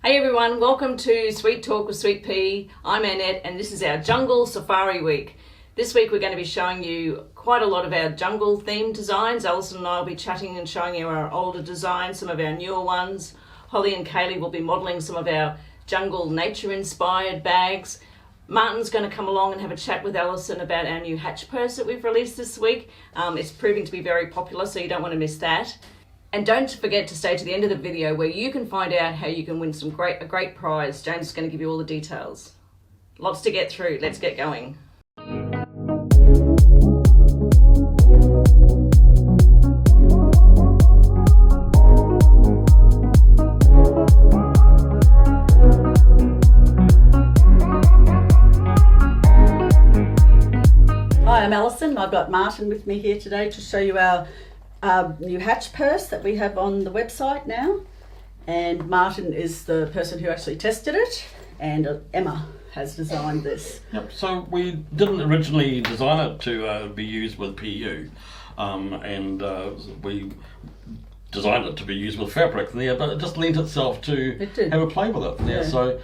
Hey everyone, welcome to Sweet Talk with Sweet Pea. I'm Annette and this is our Jungle Safari Week. This week we're going to be showing you quite a lot of our jungle themed designs. Allison and I will be chatting and showing you our older designs, some of our newer ones. Holly and Kaylee will be modelling some of our jungle nature inspired bags. Martin's going to come along and have a chat with Allison about our new hatch purse that we've released this week. It's proving to be very popular, so you don't want to miss that. And don't forget to stay to the end of the video where you can find out how you can win a great prize. James is going to give you all the details. Lots to get through. Let's get going. Hi, I'm Allison. I've got Martin with me here today to show you our new hatch purse that we have on the website now. And Martin is the person who actually tested it, and Emma has designed this. Yep, so we didn't originally design it to be used with PU, and we designed it to be used with fabric there, but it just lent itself to have a play with it there. Yeah. So,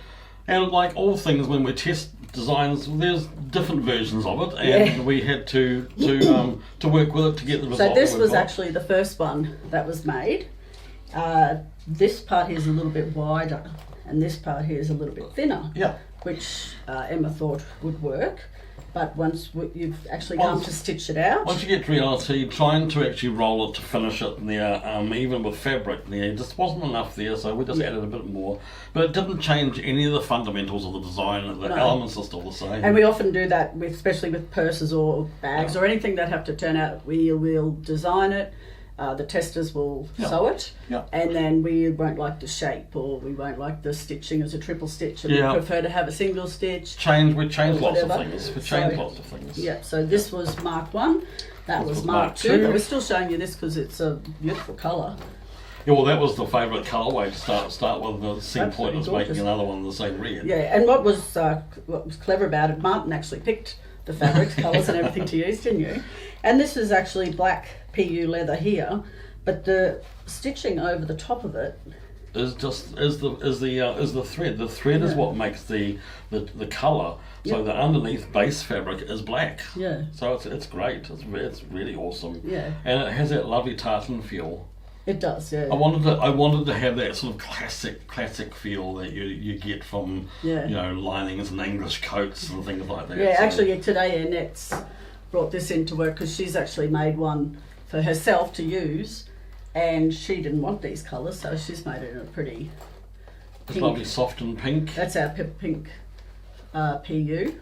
and like all things when we test designs, there's different versions of it, and we had to work with it to get the result. So this was actually the first one that was made. This part here is a little bit wider, and this part here is a little bit thinner. Yeah. Which Emma thought would work, but once you've actually come to stitch it out. Once you get to reality, trying to actually roll it to finish it there, even with fabric there, just wasn't enough there, so we just added a bit more. But it didn't change any of the fundamentals of the design. The elements are still the same. And we often do that, especially with purses or bags or anything that have to turn out. We'll design it. The testers will sew it, and then we won't like the shape, or we won't like the stitching as a triple stitch, and we prefer to have a single stitch. We changed lots of things. Yeah, so this was Mark 1, that was Mark 2, but we're still showing you this because it's a beautiful colour. Yeah, well, that was the favourite colourway to start with. The same point was making another one the same red. Yeah, and what was clever about it, Martin actually picked the fabrics, colours and everything to use, didn't you? And this is actually black PU leather here, but the stitching over the top of it is the thread. The thread is what makes the colour. So the underneath base fabric is black. Yeah. So it's great. It's really awesome. Yeah. And it has that lovely tartan feel. It does, yeah. I wanted to have that sort of classic feel that you get from linings and English coats and things like that. Yeah, so. Actually today Annette's brought this into work because she's actually made one for herself to use, and she didn't want these colours, so she's made it in a pretty It's lovely soft and pink. That's our pepper pink PU.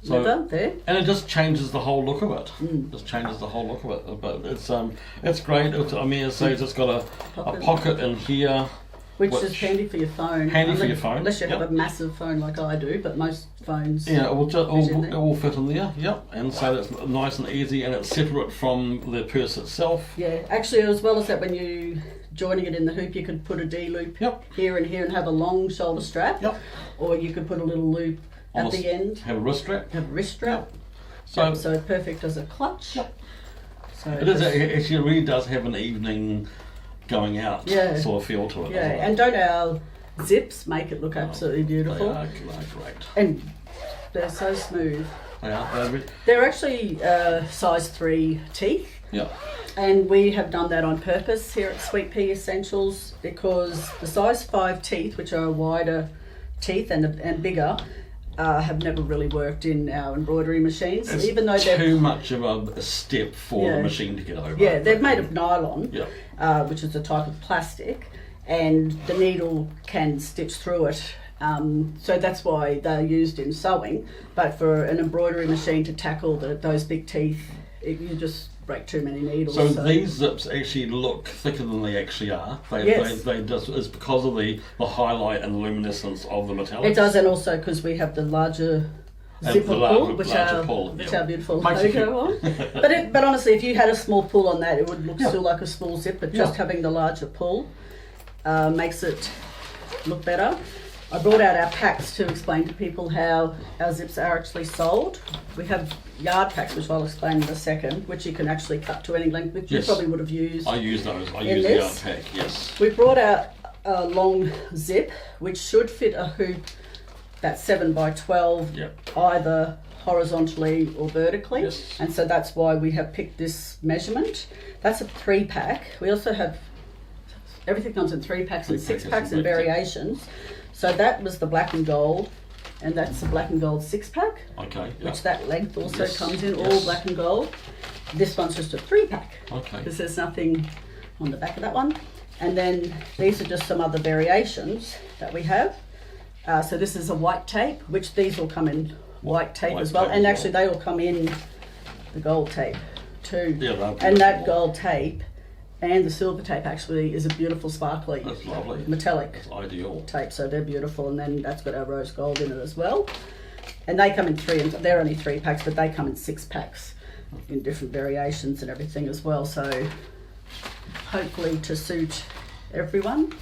Leather there, and it just changes the whole look of it. Just changes the whole look of it. But it's great. It's got a pocket in here, which is handy for your phone. Unless you have a massive phone like I do, but most phones. Yeah, it will fit in there. Yep, and so that's nice and easy, and it's separate from the purse itself. Yeah, actually, as well as that, when you joining it in the hoop, you could put a D loop here and here and have a long shoulder strap. Yep. Or you could put a little loop at the end. Have a wrist strap. Yep. So perfect as a clutch. Yep. So it really does have an evening going out sort of feel to it. Yeah, and don't our zips make it look absolutely beautiful? They are great. And they're so smooth. They are. They're actually size 3 teeth. Yeah. And we have done that on purpose here at Swpea Essentials, because the size 5 teeth, which are wider teeth and bigger, have never really worked in our embroidery machines. It's even though they're too much of a step for the machine to get over. Yeah, they're made of nylon, which is a type of plastic, and the needle can stitch through it. So that's why they're used in sewing. But for an embroidery machine to tackle those big teeth, you just break too many needles. So these zips actually look thicker than they actually are. It's because of the highlight and luminescence of the metallics. It does, and also because we have the larger zipper pull, which our beautiful logo on. But honestly, if you had a small pull on that, it would look still like a small zip, but just having the larger pull makes it look better. I brought out our packs to explain to people how our zips are actually sold. We have yard packs, which I'll explain in a second, which you can actually cut to any length, which you probably would have used. I use those. I use the yard pack, yes. We brought out a long zip which should fit a hoop about 7 by 12, either horizontally or vertically. Yes. And so that's why we have picked this measurement. That's a 3-pack. We also have, everything comes in 3 packs and 6 packs and variations. So that was the black and gold, and that's the black and gold 6-pack. Okay. Which that length also comes in, all black and gold. This one's just a 3-pack. Okay. Because there's nothing on the back of that one. And then these are just some other variations that we have. So this is a white tape, which these will come in white tape as well. And actually they will come in the gold tape too. Yeah, and that gold tape and the silver tape actually is a beautiful sparkly, that's lovely, metallic that's ideal tape. So they're beautiful, and then that's got our rose gold in it as well. And they come in 3, and they're only 3 packs, but they come in 6 packs in different variations and everything as well. So hopefully to suit everyone.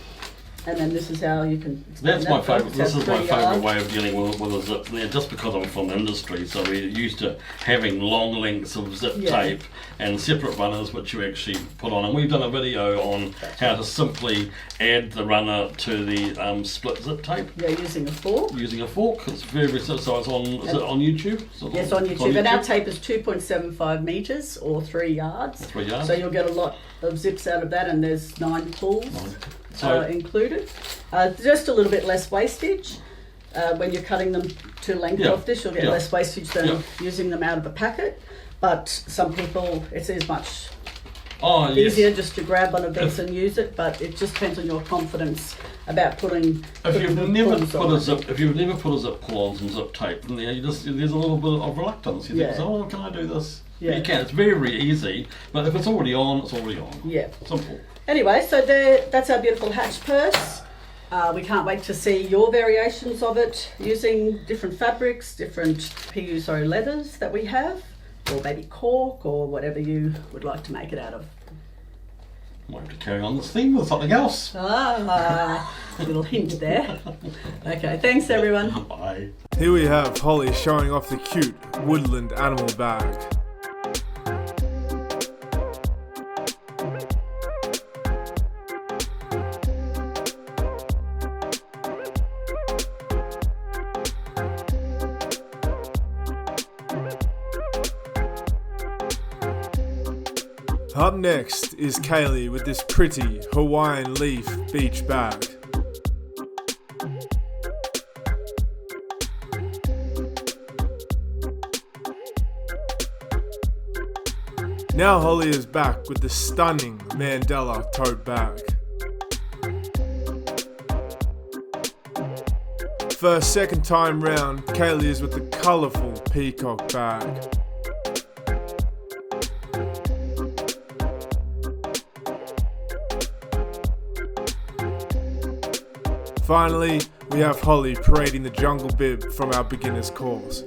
And then this is how you can explain That's my favourite. This is my favourite way of dealing with a zip. Yeah, just because I'm from the industry, so we're used to having long lengths of zip tape and separate runners which you actually put on. And we've done a video on how to simply add the runner to the split zip tape. Yeah, using a fork. Using a fork. It's very simple. So it's on. Is it on YouTube? Yes, on YouTube. And our tape is 2.75 metres or 3 yards. 3 yards. So you'll get a lot of zips out of that, and there's 9 pulls. Included. Just a little bit less wastage. When you're cutting them to length off this, you'll get less wastage than using them out of a packet. But some people, it's as much easier just to grab one of these and use it, but it just depends on your confidence about putting. If you've never put a zip pull on some zip tape, then there's a little bit of reluctance. You think, oh, can I do this? Yeah. You can. It's very, very easy. But if it's already on, it's already on. Yeah. Simple. Anyway, so that's our beautiful hatch purse. We can't wait to see your variations of it using different fabrics, different leathers that we have, or maybe cork, or whatever you would like to make it out of. I might have to carry on this theme with something else. Little hint there. Okay, thanks everyone. Bye. Here we have Holly showing off the cute woodland animal bag. Up next is Kaylee with this pretty Hawaiian leaf beach bag. Now Holly is back with the stunning Mandela tote bag. For a second time round, Kaylee is with the colourful peacock bag. Finally, we have Holly parading the jungle bib from our beginner's course.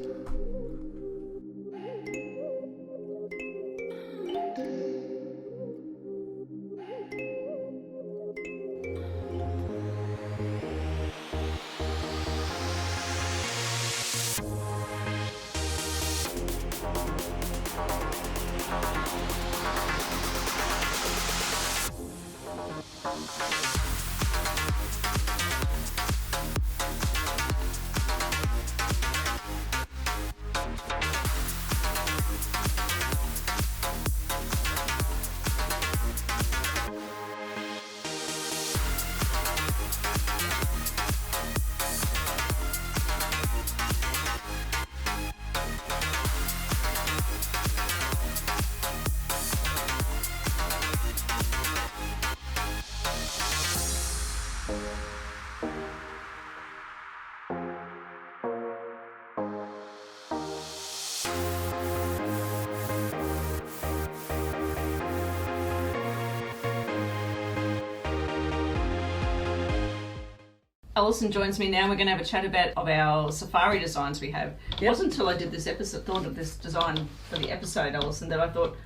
Allison joins me now. We're going to have a chat about our safari designs we have. It wasn't until I did this episode, thought of this design for the episode, Allison, that I thought,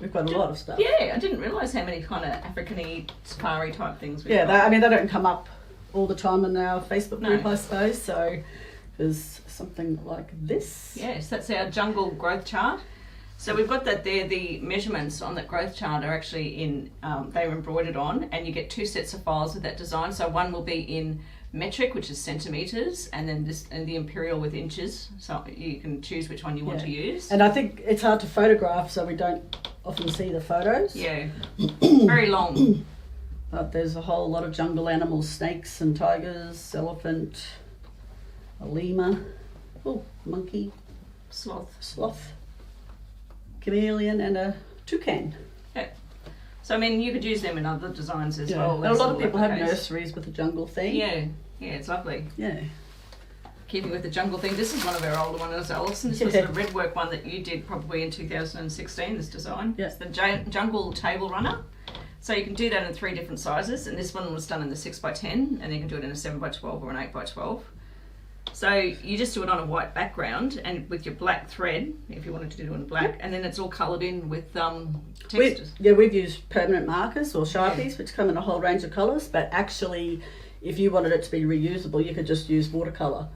we've got a lot of stuff. Yeah, I didn't realise how many kind of African-y, safari type things we've got. Yeah, they don't come up all the time on our Facebook group, I suppose, so there's something like this. Yes, that's our jungle growth chart. So we've got that there. The measurements on that growth chart are actually in, they were embroidered on, and you get 2 sets of files with that design. So one will be in metric, which is centimetres, and then this and the imperial with inches. So you can choose which one you want to use. And I think it's hard to photograph, so we don't often see the photos. Yeah, very long. But there's a whole lot of jungle animals, snakes and tigers, elephant, a lemur, monkey, sloth, chameleon, and a toucan. Yeah. So I mean, you could use them in other designs as well. And a lot of people have nurseries with the jungle theme. Yeah, it's lovely. Yeah. Keeping with the jungle theme, this is one of our older ones, Allison. This was the red work one that you did probably in 2016, this design. Yeah. It's the jungle table runner. So you can do that in 3 different sizes, and this one was done in the 6x10, and you can do it in a 7x12 or an 8x12. So you just do it on a white background and with your black thread, if you wanted to do it in black, and then it's all coloured in with textures. We've used permanent markers or Sharpies, which come in a whole range of colours, but actually, if you wanted it to be reusable, you could just use watercolour,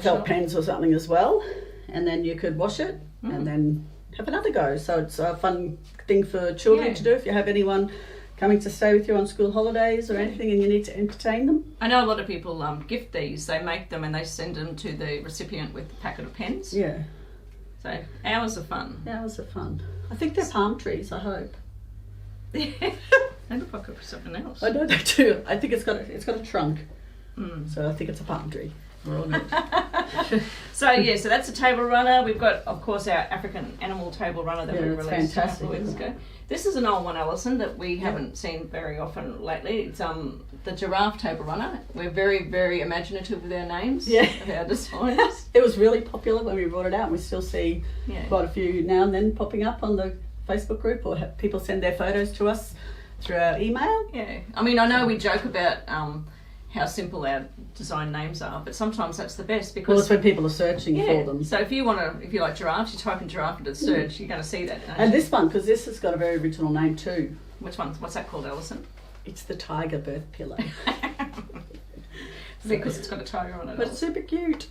felt pens or something as well, and then you could wash it and then have another go. So it's a fun thing for children to do if you have anyone coming to stay with you on school holidays or anything and you need to entertain them. I know a lot of people gift these. They make them and they send them to the recipient with a packet of pens. Yeah. So hours of fun. Hours of fun. I think they're palm trees, I hope. They look like something else. I know they do. I think it's got a trunk. So I think it's a palm tree. We're all good. So that's a table runner. We've got, of course, our African animal table runner that we released a couple of weeks ago. This is an old one, Allison, that we haven't seen very often lately. It's the giraffe table runner. We're very, very imaginative with our names of our designs. It was really popular when we brought it out. We still see quite a few now and then popping up on the Facebook group, or have people send their photos to us through our email. Yeah. I mean, I know we joke about how simple our design names are, but sometimes that's the best because it's when people are searching for them. So if you like giraffes, you type in giraffe into the search, you're going to see that. And this one, because this has got a very original name too. Which one? What's that called, Allison? It's the tiger birth pillow. Because it's got a tiger on it. But it's super cute.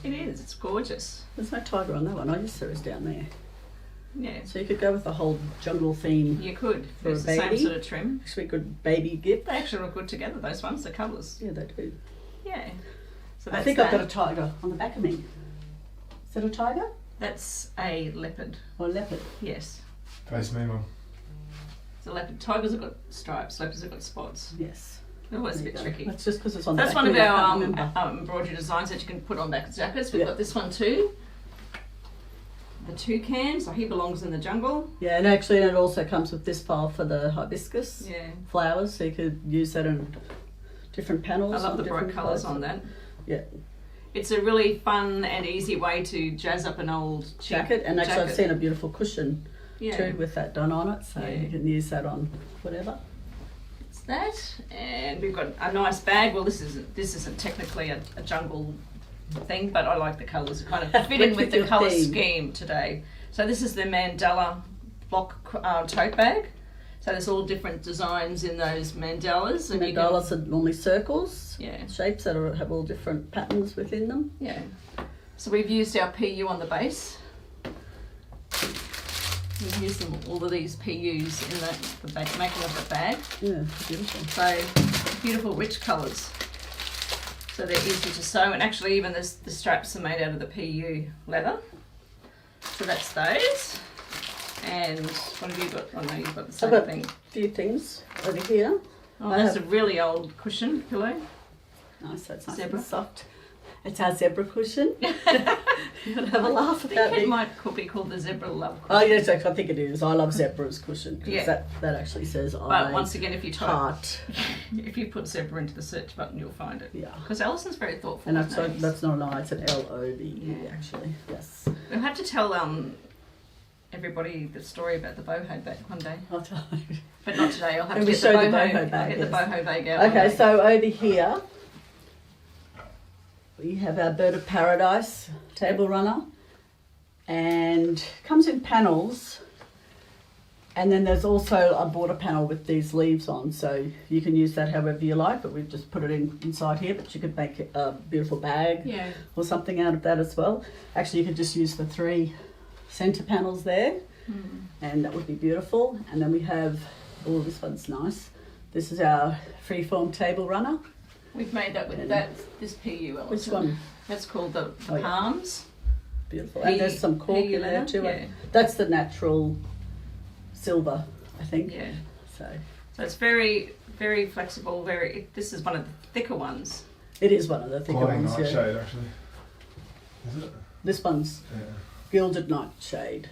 It is. It's gorgeous. There's no tiger on that one. I just saw it's down there. Yeah. So you could go with the whole jungle theme. You could. For it's a the baby. same sort of trim. Actually, a good baby gift. They actually look good together, those ones, the colours. Yeah, they do. Yeah. So I think I've got a tiger on the back of me. Is that a tiger? That's a leopard. Or a leopard? Yes. Face me one. It's a leopard. Tigers have got stripes, leopards have got spots. Yes. They're always a bit tricky. That's just because it's on the That's back. one of our embroidery designs that you can put on back of jackets. We've got this one too. The toucan, so he belongs in the jungle. Yeah, and actually it also comes with this file for the hibiscus flowers, so you could use that in different panels. I love the bright colours on that. Yeah. It's a really fun and easy way to jazz up an old jacket. And actually I've seen a beautiful cushion too with that done on it, so you can use that on whatever. It's that, and we've got a nice bag. Well, this isn't technically a jungle thing, but I like the colours. It kind of fit in with the colour scheme today. So this is the mandala block tote bag. So there's all different designs in those mandalas. And mandalas are normally circles, yeah, shapes that have all different patterns within them. Yeah. So we've used our PU on the base. We've used all of these PUs in the making of the bag. Yeah, beautiful. So beautiful, rich colours. So they're easy to sew, and actually even the straps are made out of the PU leather. So that's those. And what have you got? Oh no, you've got the same thing. A few things over here. Oh, that's a really old cushion pillow. Nice, that's nice Zebra. and soft. It's our zebra cushion. You're going to have a laugh about it. It might be called the zebra love cushion. Oh yes, I think it is. I love zebra's cushion because that actually says But once again, if you if you put zebra into the search button, you'll find it. Yeah. Because Allison's very thoughtful. And that's not an I, it's an L-O-V-E actually. Yes. We'll have to tell everybody the story about the boho bag one day. I'll tell you. But not today. I'll have to get the boho bag. Get the boho bag out. Okay, so over here we have our bird of paradise table runner, and comes in panels. And then there's also a border panel with these leaves on, so you can use that however you like, but we've just put it inside here, but you could make a beautiful bag or something out of that as well. Actually, you could just use the 3 centre panels there, and that would be beautiful. And then we have, this one's nice. This is our freeform table runner. We've made that with this PU, Allison. Which one? That's called the palms. Beautiful. And there's some cork in there too. Yeah. That's the natural silver, I think. Yeah. So it's very, very flexible. This is one of the thicker ones. It is one of the thicker ones. Nightshade, actually. Is it? This one's gilded nightshade.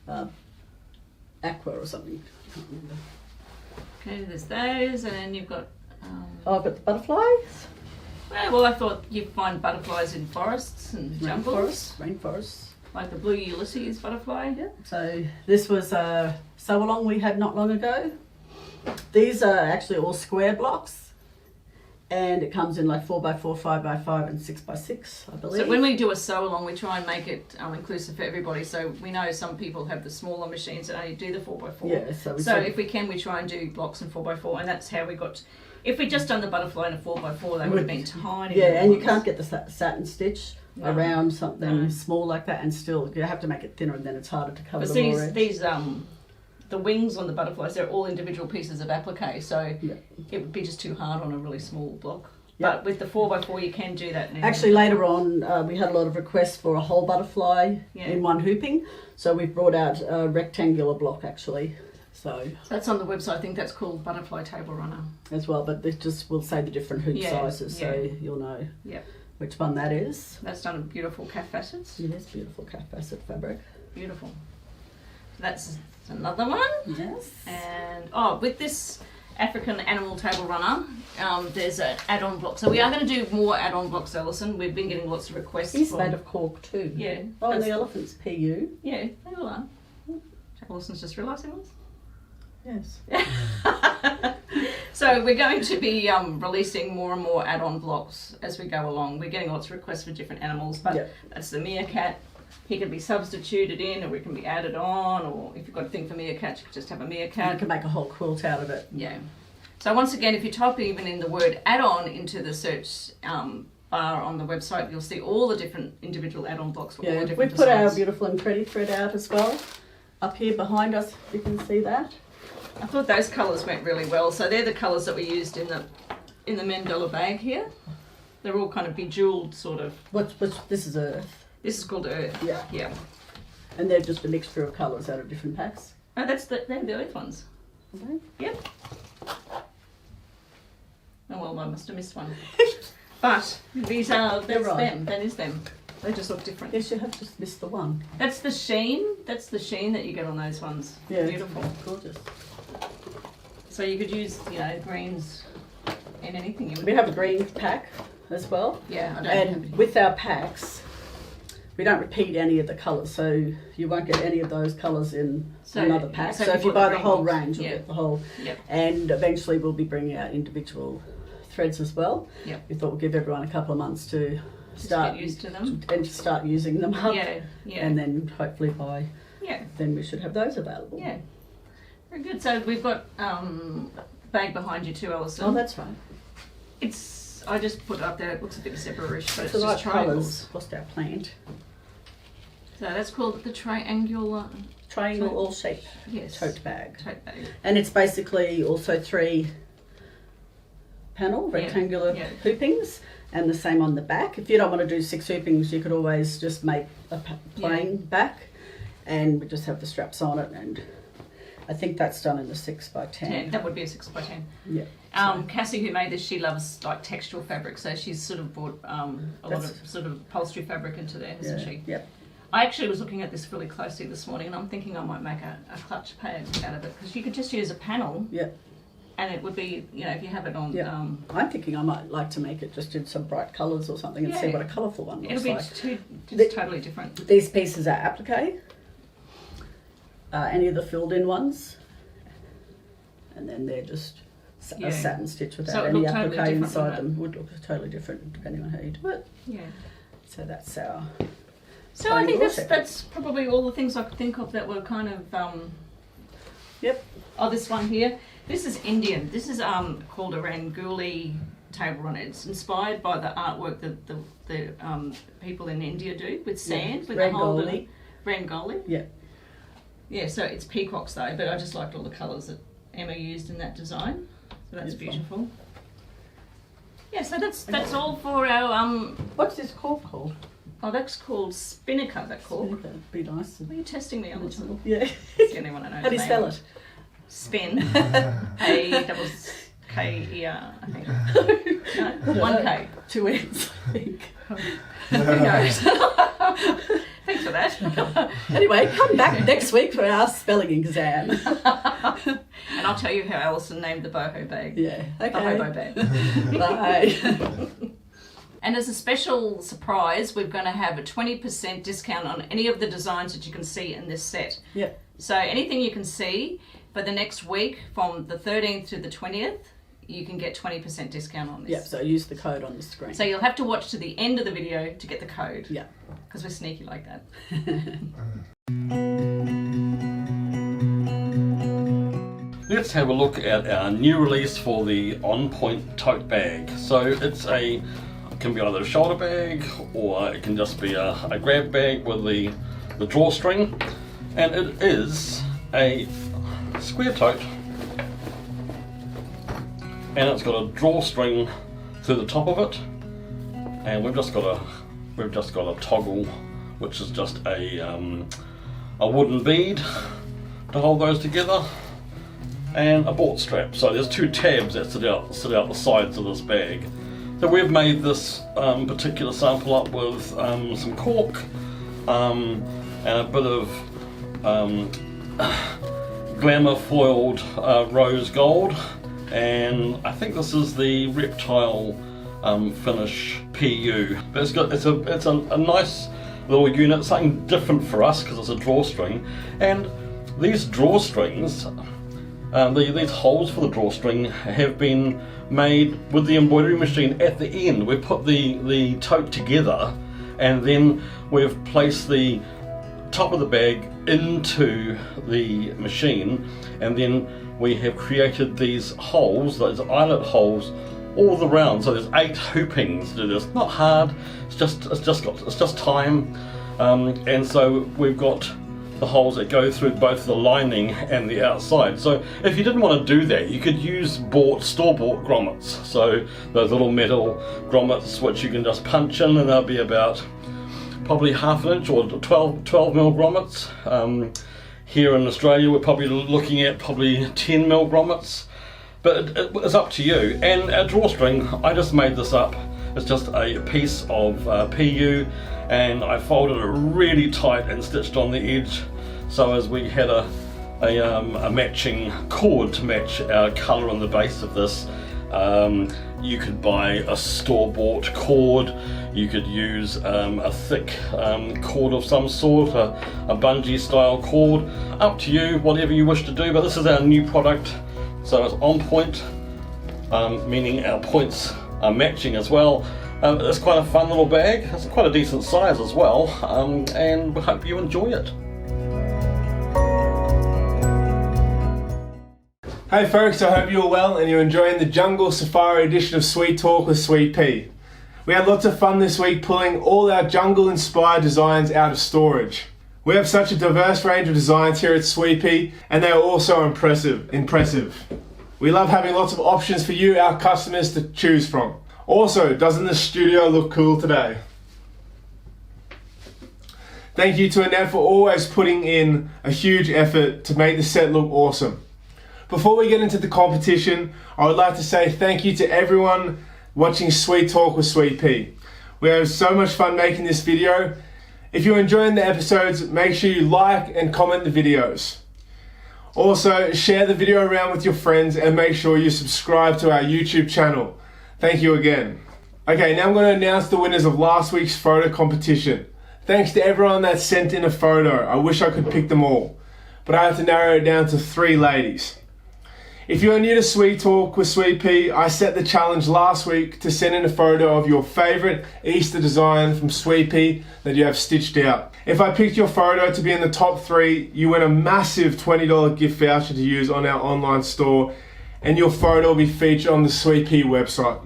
Right. Aqua or something. I can't remember. Okay, there's those, and then you've got. I've got the butterflies. Well, I thought you'd find butterflies in forests and jungles. Rainforests. Like the blue Ulysses butterfly. Yeah. So this was a sew-along we had not long ago. These are actually all square blocks, and it comes in like 4x4, 5x5, and 6x6, I believe. So when we do a sew-along, we try and make it inclusive for everybody. So we know some people have the smaller machines that only do the 4x4. Yeah. So if we can, we try and do blocks in 4x4, and that's how we got. If we'd just done the butterfly in a 4x4, they would have been tiny. Yeah, and you can't get the satin stitch around something small like that, and still you have to make it thinner, and then it's harder to cover the raw edge. These the wings on the butterflies, they're all individual pieces of applique, so it would be just too hard on a really small block. But with the 4x4, you can do that now. Actually, later on, we had a lot of requests for a whole butterfly in one hooping, so we've brought out a rectangular block actually. So that's on the website. I think that's called Butterfly Table Runner as well, but this just will say the different hoop sizes, so you'll know which one that is. That's done in beautiful calf facets. It is beautiful calf facet fabric. Beautiful. That's another one. Yes. And with this African animal table runner, there's an add-on block. So we are going to do more add-on blocks, Allison. We've been getting lots of requests. He's made of cork too. Yeah. Oh, and the elephant's PU. Yeah, they all are. Allison's just realising this. Yes. So we're going to be releasing more and more add-on blocks as we go along. We're getting lots of requests for different animals, but that's the meerkat. He can be substituted in, or it can be added on, or if you've got a thing for meerkats, you could just have a meerkat. You can make a whole quilt out of it. Yeah. So once again, if you type even in the word add-on into the search bar on the website, you'll see all the different individual add-on blocks for all the different we've put designs. our beautiful Embroidery thread out as well. Up here behind us, you can see that. I thought those colours went really well. So they're the colours that we used in the Mandela bag here. They're all kind of bejewelled sort of. This is Earth. This is called Earth. Yeah. And they're just a mixture of colours out of different packs. Oh, they're the Earth ones. Okay. Yep. Oh well, I must have missed one. But these are them. That is them. They just look different. Yes, you have just missed the one. That's the sheen. That's the sheen that you get on those ones. Yeah, beautiful, gorgeous. So you could use, greens in anything. We have a green pack as well. Yeah, I don't. And with our packs, we don't repeat any of the colours, so you won't get any of those colours in another pack. So if you buy the whole range, you'll get the whole. Yep. And eventually we'll be bringing out individual threads as well. Yep. We thought we'd give everyone a couple of months to start get used to them and to start using them up. Yeah. And then hopefully by then we should have those available. Yeah. Very good. So we've got bag behind you too, Allison. Oh, that's right. I just put it up there. It looks a bit separate-ish, but it's the just right triangles. Lost our plant. So that's called the triangle all shape tote bag. Tote bag. And it's basically also 3 panel rectangular hoopings, and the same on the back. If you don't want to do 6 hoopings, you could always just make a plain back, and we just have the straps on it. And I think that's done in the 6x10. Yeah, that would be a 6x10. Yeah. Cassie, who made this, she loves like textual fabric, so she's sort of brought a lot of sort of upholstery fabric into there, hasn't she? Yep. I actually was looking at this really closely this morning, and I'm thinking I might make a clutch pad out of it, because you could just use a panel. Yeah. And it would be, if you have it on. Yeah. I'm thinking I might like to make it just in some bright colours or something and see what a colourful one looks like. It'll be totally different. These pieces are applique. Any of the filled-in ones, and then they're just a satin stitch without any applique totally inside them. Would look totally different depending on how you do it. Yeah. So that's our. So I think that's probably all the things I could think of that were kind of. Yep. Oh, this one here. This is Indian. This is called a Rangoli table runner. It's inspired by the artwork that the people in India do with sand, with the whole Bengali. Yeah. Yeah, so it's peacocks though, but I just liked all the colours that Emma used in that design. So that's beautiful. Yeah, so that's all for our What's this cork called? Oh, that's called spinnaker. That cork. Spinnaker. Be nice. Are you testing me, Allison? Yeah. It's the only one I know. How do you spell it? Spin. A-double-K-E-R, I think. No, 1K. 2 N's, I think. Who knows? Thanks for that. Anyway, come back next week for our spelling exam. And I'll tell you how Allison named the boho bag. Yeah, okay. The hobo bag. Bye. And as a special surprise, we're going to have a 20% discount on any of the designs that you can see in this set. Yep. So anything you can see for the next week from the 13th to the 20th, you can get 20% discount on this. Yep, so use the code on the screen. So you'll have to watch to the end of the video to get the code. Yeah. Because we're sneaky like that. Let's have a look at our new release for the On Point tote bag. So it can be either a shoulder bag or it can just be a grab bag with the drawstring, and it is a square tote, and it's got a drawstring through the top of it, and we've just got a toggle, which is just a wooden bead to hold those together, and a bort strap. So there's 2 tabs that sit out the sides of this bag. So we've made this particular sample up with some cork and a bit of glamour foiled rose gold, and I think this is the reptile finish PU. But it's a nice little unit, something different for us because it's a drawstring. And these drawstrings, these holes for the drawstring have been made with the embroidery machine at the end. We've put the tote together, and then we've placed the top of the bag into the machine, and then we have created these holes, those eyelet holes, all around. So there's 8 hoopings to do this. Not hard. It's just time, and so we've got the holes that go through both the lining and the outside. So if you didn't want to do that, you could use store-bought grommets. So those little metal grommets which you can just punch in, and they'll be about probably ½ an inch or 12 mil grommets. Here in Australia we're probably looking at 10 mil grommets, but it's up to you. And our drawstring, I just made this up. It's just a piece of PU, and I folded it really tight and stitched on the edge, so as we had a matching cord to match our colour on the base of this. You could buy a store-bought cord, you could use a thick cord of some sort, a bungee style cord, up to you, whatever you wish to do. But this is our new product, so it's on point, meaning our points are matching as well. It's quite a fun little bag. It's quite a decent size as well, and we hope you enjoy it. Hey folks, I hope you're well and you're enjoying the Jungle Safari edition of Sweet Talk with Sweet Pea. We had lots of fun this week pulling all our jungle inspired designs out of storage. We have such a diverse range of designs here at Swpea, and they are also impressive. We love having lots of options for you, our customers, to choose from. Also, doesn't the studio look cool today? Thank you to Annette for always putting in a huge effort to make the set look awesome. Before we get into the competition, I would like to say thank you to everyone watching Sweet Talk with Sweet Pea. We have so much fun making this video. If you're enjoying the episodes, make sure you like and comment the videos. Also, share the video around with your friends and make sure you subscribe to our YouTube channel. Thank you again. Okay, now I'm going to announce the winners of last week's photo competition. Thanks to everyone that sent in a photo. I wish I could pick them all, but I had to narrow it down to 3 ladies. If you're new to Sweet Talk with Sweet Pea, I set the challenge last week to send in a photo of your favourite Easter design from Swpea that you have stitched out. If I picked your photo to be in the top 3, you win a massive $20 gift voucher to use on our online store, and your photo will be featured on the Swpea website.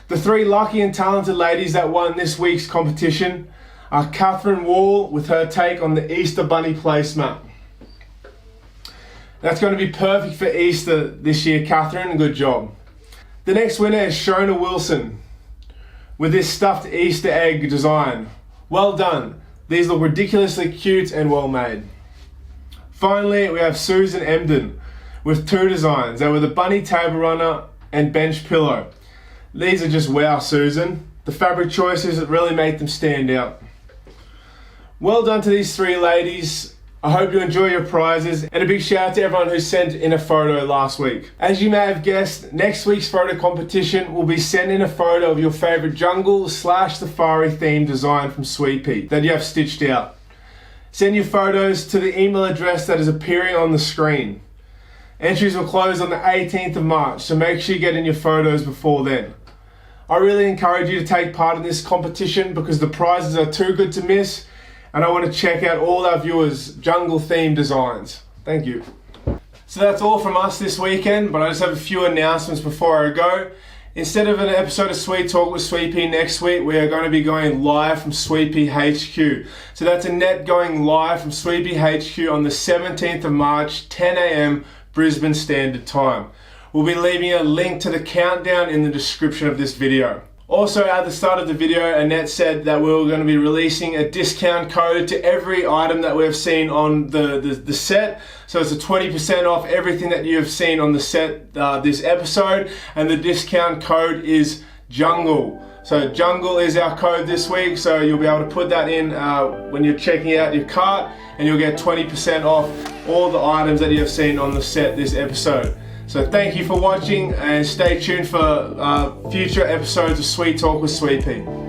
The 3 lucky and talented ladies that won this week's competition Katharine Wall with her take on the Easter Bunny placemat. That's going to be perfect for Easter this year, Katharine. Good job. The next winner is Shona Wilson with this stuffed Easter egg design. Well done. These look ridiculously cute and well made. Finally, we have Suzanne Emden with two designs. They were the bunny table runner and bench pillow. These are just wow, Susan. The fabric choices that really make them stand out. Well done to these three ladies. I hope you enjoy your prizes, and a big shout out to everyone who sent in a photo last week. As you may have guessed, next week's photo competition will be send in a photo of your favourite jungle / safari themed design from Swpea that you have stitched out. Send your photos to the email address that is appearing on the screen. Entries will close on the 18th of March, so make sure you get in your photos before then. I really encourage you to take part in this competition because the prizes are too good to miss, and I want to check out all our viewers' jungle themed designs. Thank you. So that's all from us this weekend, but I just have a few announcements before I go. Instead of an episode of Sweet Talk with Swpea next week, we are going to be going live from Swpea HQ. So that's Annette going live from Swpea HQ on the 17th of March, 10 a.m. Brisbane Standard Time. We'll be leaving a link to the countdown in the description of this video. Also, at the start of the video, Annette said that we were going to be releasing a discount code to every item that we've seen on the set. So it's a 20% off everything that you have seen on the set this episode, and the discount code is Jungle. So Jungle is our code this week, so you'll be able to put that in when you're checking out your cart, and you'll get 20% off all the items that you have seen on the set this episode. So thank you for watching, and stay tuned for future episodes of Sweet Talk with Swpea.